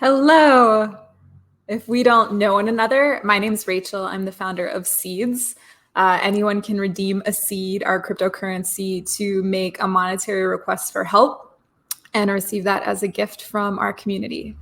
Hello. If we don't know one another, my name's Rachel. I'm the founder of Seeds. Anyone can redeem a seed, our cryptocurrency, to make a monetary request for help and receive that as a gift from our community.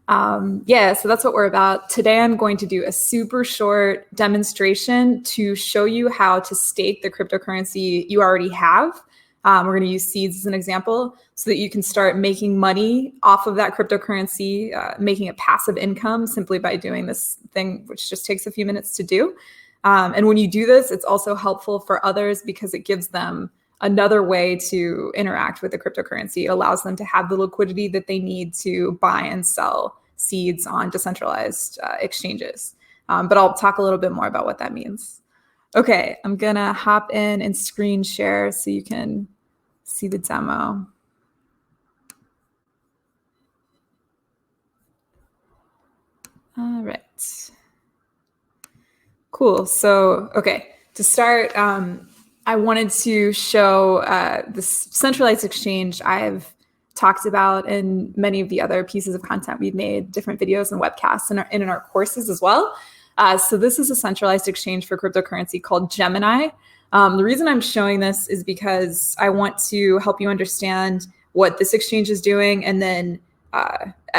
So that's what we're about. Today, I'm going to do a super short demonstration to show you how to stake the cryptocurrency you already have. We're going to use Seeds as an example so that you can start making money off of that cryptocurrency, making a passive income simply by doing this thing, which just takes a few minutes to do. And when you do this, it's also helpful for others because it gives them another way to interact with the cryptocurrency. It allows them to have the liquidity that they need to buy and sell seeds on decentralized exchanges. But I'll talk a little bit more about what that means. Okay, I'm gonna hop in and screen share so you can see the demo. All right. Cool. So, okay, to start, I wanted to show this centralized exchange I've talked about in many of the other pieces of content we've made, different videos and webcasts and in our courses as well. So this is a centralized exchange for cryptocurrency called Gemini. The reason I'm showing this is because I want to help you understand what this exchange is doing, and then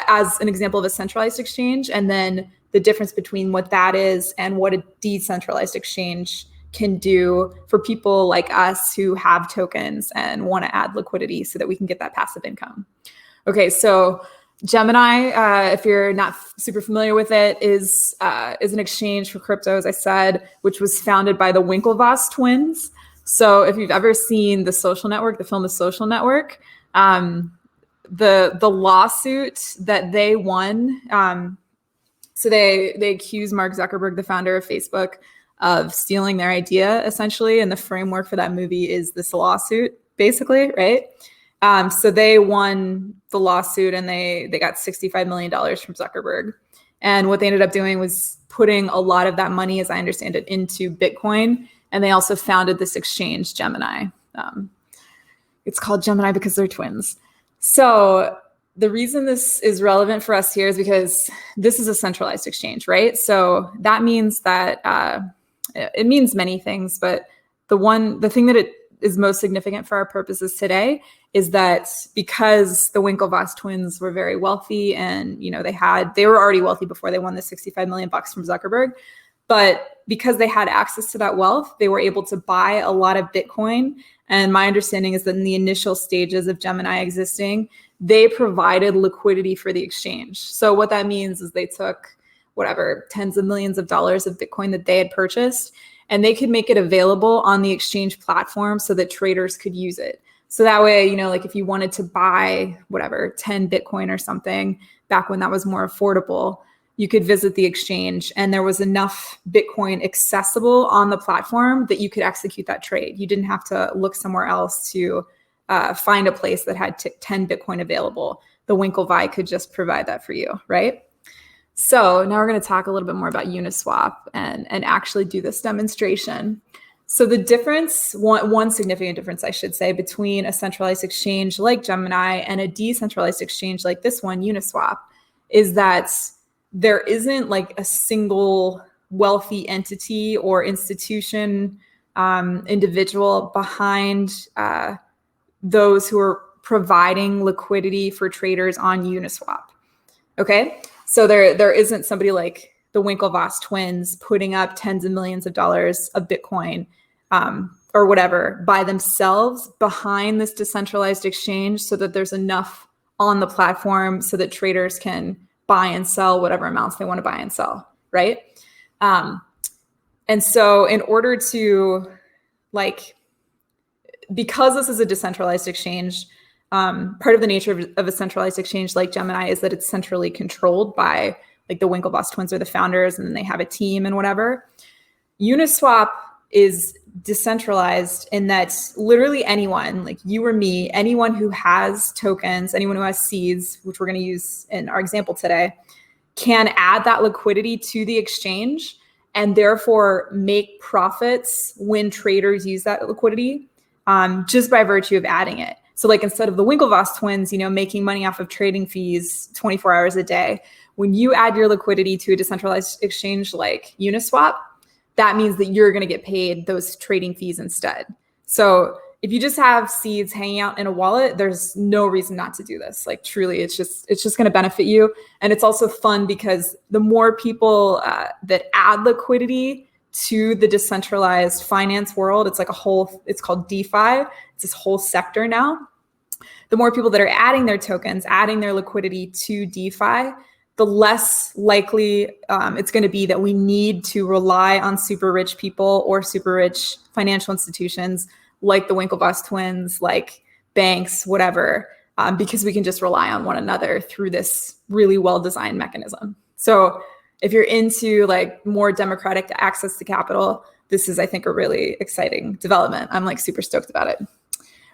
as an example of a centralized exchange, and then the difference between what that is and what a decentralized exchange can do for people like us who have tokens and want to add liquidity so that we can get that passive income. Okay, so Gemini, if you're not super familiar with it, is an exchange for crypto, as I said, which was founded by the Winklevoss twins. So if you've ever seen The Social Network, the film The Social Network, the lawsuit that they won, so they accused Mark Zuckerberg, the founder of Facebook, of stealing their idea, essentially, and the framework for that movie is this lawsuit, basically, right? So they won the lawsuit and they got $65 million from Zuckerberg. And what they ended up doing was putting a lot of that money, as I understand it, into Bitcoin. And they also founded this exchange, Gemini. It's called Gemini because they're twins. So the reason this is relevant for us here is because this is a centralized exchange, right? So that means that it means many things, but the thing that it is most significant for our purposes today is that because the Winklevoss twins were very wealthy, and they were already wealthy before they won the $65 million from Zuckerberg, but because they had access to that wealth, they were able to buy a lot of Bitcoin. And my understanding is that in the initial stages of Gemini existing, they provided liquidity for the exchange. So what that means is they took tens of millions of dollars of Bitcoin that they had purchased, and they could make it available on the exchange platform so that traders could use it. So that way, like if you wanted to buy 10 Bitcoin or something back when that was more affordable, you could visit the exchange and there was enough Bitcoin accessible on the platform that you could execute that trade. You didn't have to look somewhere else to find a place that had 10 Bitcoin available. The Winklevi could just provide that for you, right? So now we're going to talk a little bit more about YunusSwap and actually do this demonstration. So the difference, one significant difference, I should say, between a centralized exchange like Gemini and a decentralized exchange like this one, YunusSwap, is that there isn't like a single wealthy entity or institution, individual behind those who are providing liquidity for traders on YunusSwap. Okay, so there isn't somebody like the Winklevoss twins putting up tens of millions of dollars of Bitcoin or whatever by themselves behind this decentralized exchange so that there's enough on the platform so that traders can buy and sell whatever amounts they want to buy and sell, right? And so in order to because this is a decentralized exchange, part of the nature of a centralized exchange like Gemini is that it's centrally controlled by like the Winklevoss twins are the founders, and then they have a team and whatever. YunusSwap is decentralized in that literally anyone, like you or me, anyone who has tokens, anyone who has seeds, which we're going to use in our example today, can add that liquidity to the exchange and therefore make profits when traders use that liquidity just by virtue of adding it. So like instead of the Winklevoss twins, making money off of trading fees 24 hours a day, when you add your liquidity to a decentralized exchange like YunusSwap, that means that you're going to get paid those trading fees instead. So if you just have seeds hanging out in a wallet, there's no reason not to do this. Like truly, it's just going to benefit you. And it's also fun because the more people that add liquidity to the decentralized finance world, it's called DeFi. It's this whole sector now. The more people that are adding their tokens, adding their liquidity to DeFi, the less likely it's going to be that we need to rely on super rich people or super rich financial institutions like the Winklevoss twins, like banks, whatever, because we can just rely on one another through this really well-designed mechanism. So if you're into like more democratic access to capital, this is, I think, a really exciting development. I'm like super stoked about it.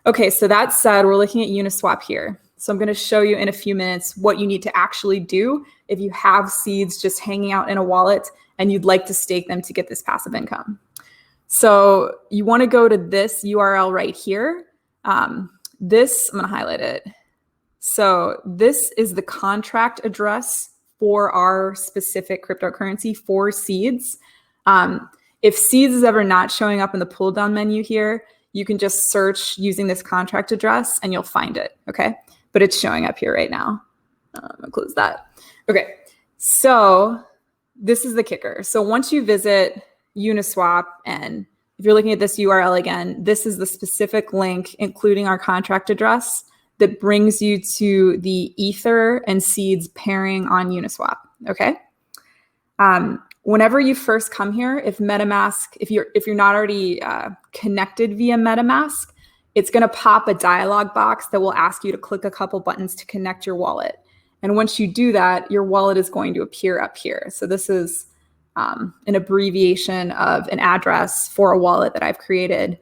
Okay, so that said, we're looking at YunusSwap here. So I'm going to show you in a few minutes what you need to actually do if you have seeds just hanging out in a wallet and you'd like to stake them to get this passive income. So you want to go to this URL right here. I'm going to highlight it. So this is the contract address for our specific cryptocurrency for seeds. If seeds is ever not showing up in the pull down menu here, you can just search using this contract address and you'll find it, okay? But it's showing up here right now. I'm gonna close that. Okay, so this is the kicker. So once you visit YunusSwap, and if you're looking at this URL again, this is the specific link, including our contract address, that brings you to the Ether and seeds pairing on YunusSwap, okay? Whenever you first come here, if you're not already connected via MetaMask, it's going to pop a dialog box that will ask you to click a couple buttons to connect your wallet. And once you do that, your wallet is going to appear up here. So this is an abbreviation of an address for a wallet that I've created,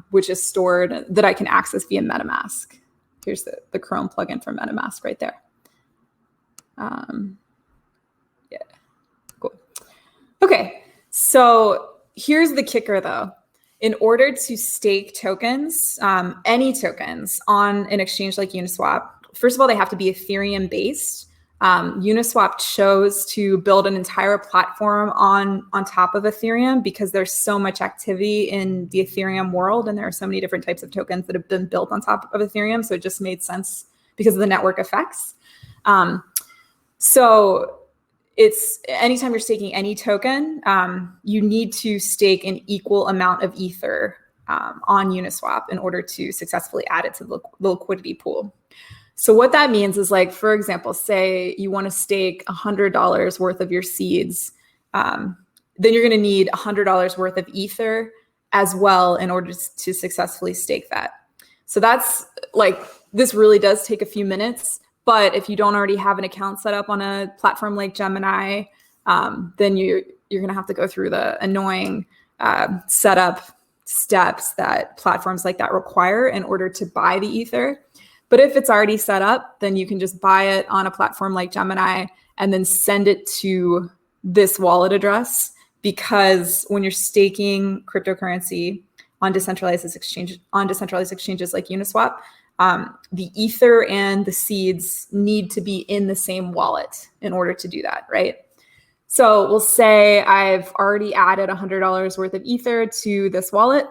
which is stored that I can access via MetaMask. Here's the Chrome plugin for MetaMask right there. Yeah, cool. Okay, so here's the kicker though. In order to stake tokens, any tokens on an exchange like YunusSwap, first of all, they have to be Ethereum based. YunusSwap chose to build an entire platform on top of Ethereum because there's so much activity in the Ethereum world and there are so many different types of tokens that have been built on top of Ethereum. So it just made sense because of the network effects. So it's anytime you're staking any token, you need to stake an equal amount of Ether on YunusSwap in order to successfully add it to the liquidity pool. So what that means is, like, for example, say you want to stake $100 worth of your seeds, then you're going to need $100 worth of Ether as well in order to successfully stake that. So that's like, this really does take a few minutes. But if you don't already have an account set up on a platform like Gemini, then you're going to have to go through the annoying setup steps that platforms like that require in order to buy the Ether. But if it's already set up, then you can just buy it on a platform like Gemini and then send it to this wallet address, because when you're staking cryptocurrency on decentralized exchanges like YunusSwap, the Ether and the seeds need to be in the same wallet in order to do that, right? So we'll say I've already added $100 worth of Ether to this wallet,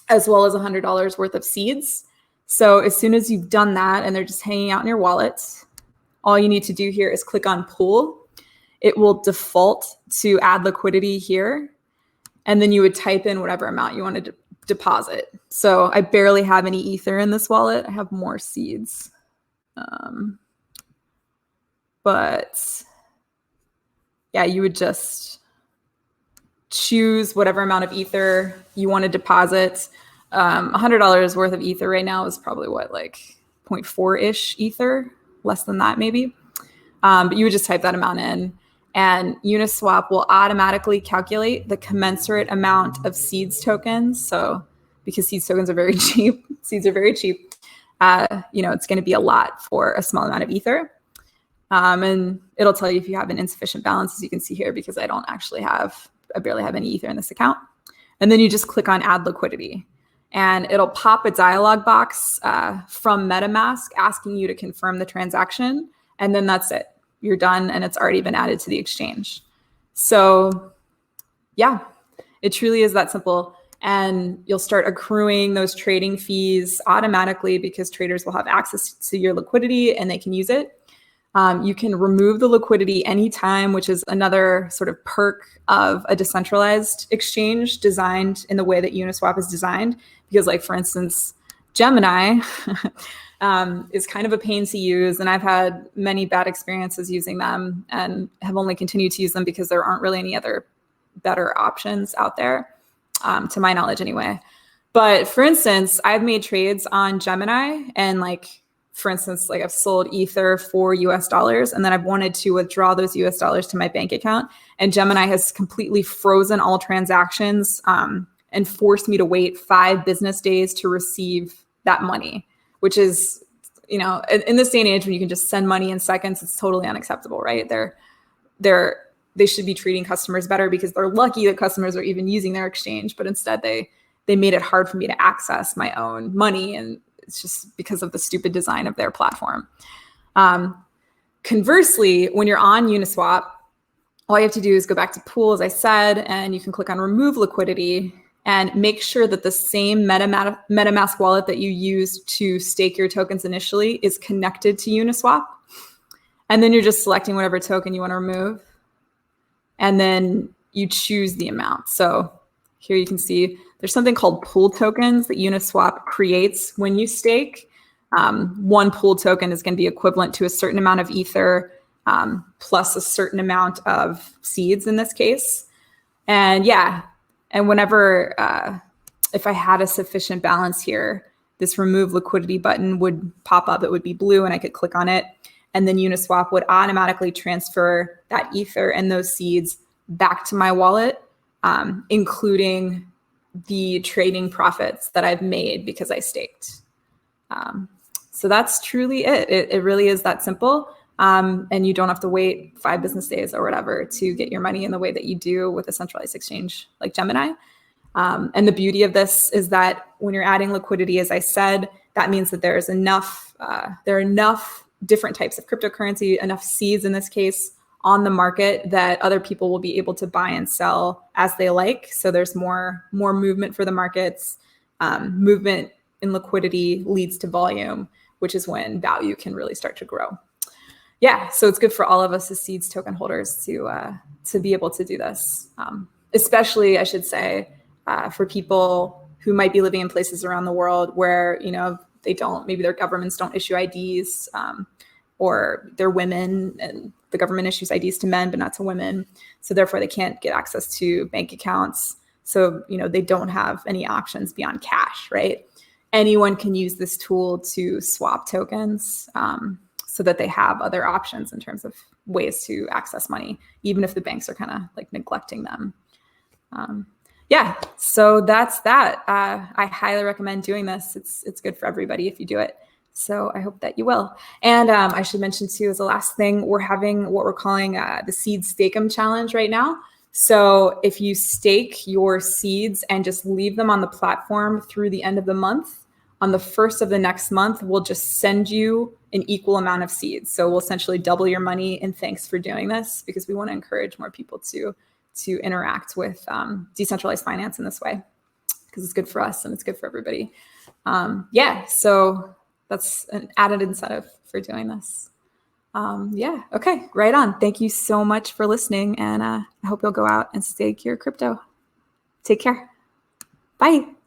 as well as $100 worth of seeds. So as soon as you've done that and they're just hanging out in your wallet, all you need to do here is click on pool. It will default to add liquidity here. And then you would type in whatever amount you want to deposit. So I barely have any Ether in this wallet. I have more seeds. But yeah, you would just choose whatever amount of Ether you want to deposit. $100 worth of Ether right now is probably what, like 0.4-ish Ether, less than that maybe. But you would just type that amount in, and YunusSwap will automatically calculate the commensurate amount of seeds tokens. So because seeds tokens are very cheap, seeds are very cheap, it's going to be a lot for a small amount of Ether. And it'll tell you if you have an insufficient balance, as you can see here, because I barely have any Ether in this account. And then you just click on add liquidity. and it'll pop a dialog box from MetaMask asking you to confirm the transaction. And then that's it. You're done, and it's already been added to the exchange. So yeah, it truly is that simple. And you'll start accruing those trading fees automatically because traders will have access to your liquidity and they can use it. You can remove the liquidity anytime, which is another sort of perk of a decentralized exchange designed in the way that YunusSwap is designed. Because, like, for instance, Gemini is kind of a pain to use, and I've had many bad experiences using them and have only continued to use them because there aren't really any other better options out there, to my knowledge anyway. But for instance, I've made trades on Gemini, and like, for instance, like I've sold Ether for US dollars, and then I've wanted to withdraw those US dollars to my bank account, and Gemini has completely frozen all transactions and forced me to wait 5 business days to receive that money, which is, you know, in this day and age when you can just send money in seconds, it's totally unacceptable, right? They should be treating customers better because they're lucky that customers are even using their exchange, but instead they made it hard for me to access my own money, and it's just because of the stupid design of their platform. Conversely, when you're on YunusSwap, all you have to do is go back to pool, as I said, and you can click on remove liquidity and make sure that the same MetaMask wallet that you used to stake your tokens initially is connected to YunusSwap. And then you're just selecting whatever token you want to remove. And then you choose the amount. So here you can see there's something called pool tokens that YunusSwap creates when you stake. One pool token is going to be equivalent to a certain amount of Ether plus a certain amount of seeds in this case. And yeah, and whenever, if I had a sufficient balance here, this remove liquidity button would pop up. It would be blue and I could click on it. And then YunusSwap would automatically transfer that Ether and those seeds back to my wallet, including the trading profits that I've made because I staked. So that's truly it. It really is that simple. And you don't have to wait 5 business days or whatever to get your money in the way that you do with a centralized exchange like Gemini. And the beauty of this is that when you're adding liquidity, as I said, that means that there are enough different types of cryptocurrency, enough seeds in this case, on the market that other people will be able to buy and sell as they like. So there's more movement for the markets. Movement in liquidity leads to volume, which is when value can really start to grow. Yeah, so it's good for all of us as seeds token holders to be able to do this, especially, I should say, for people who might be living in places around the world where, you know, maybe their governments don't issue IDs, or they're women and the government issues IDs to men, but not to women. So therefore they can't get access to bank accounts. So, you know, they don't have any options beyond cash, right? Anyone can use this tool to swap tokens so that they have other options in terms of ways to access money, even if the banks are kind of like neglecting them. Yeah, so that's that. I highly recommend doing this. It's good for everybody if you do it. So I hope that you will. And I should mention too, as a last thing, we're having what we're calling the Seed Stake'em Challenge right now. So if you stake your seeds and just leave them on the platform through the end of the month, on the first of the next month, we'll just send you an equal amount of seeds. So we'll essentially double your money. And thanks for doing this, because we want to encourage more people to interact with decentralized finance in this way, because it's good for us and it's good for everybody. Yeah, so that's an added incentive for doing this. Yeah, okay, right on. Thank you so much for listening, and I hope you'll go out and stake your crypto. Take care. Bye.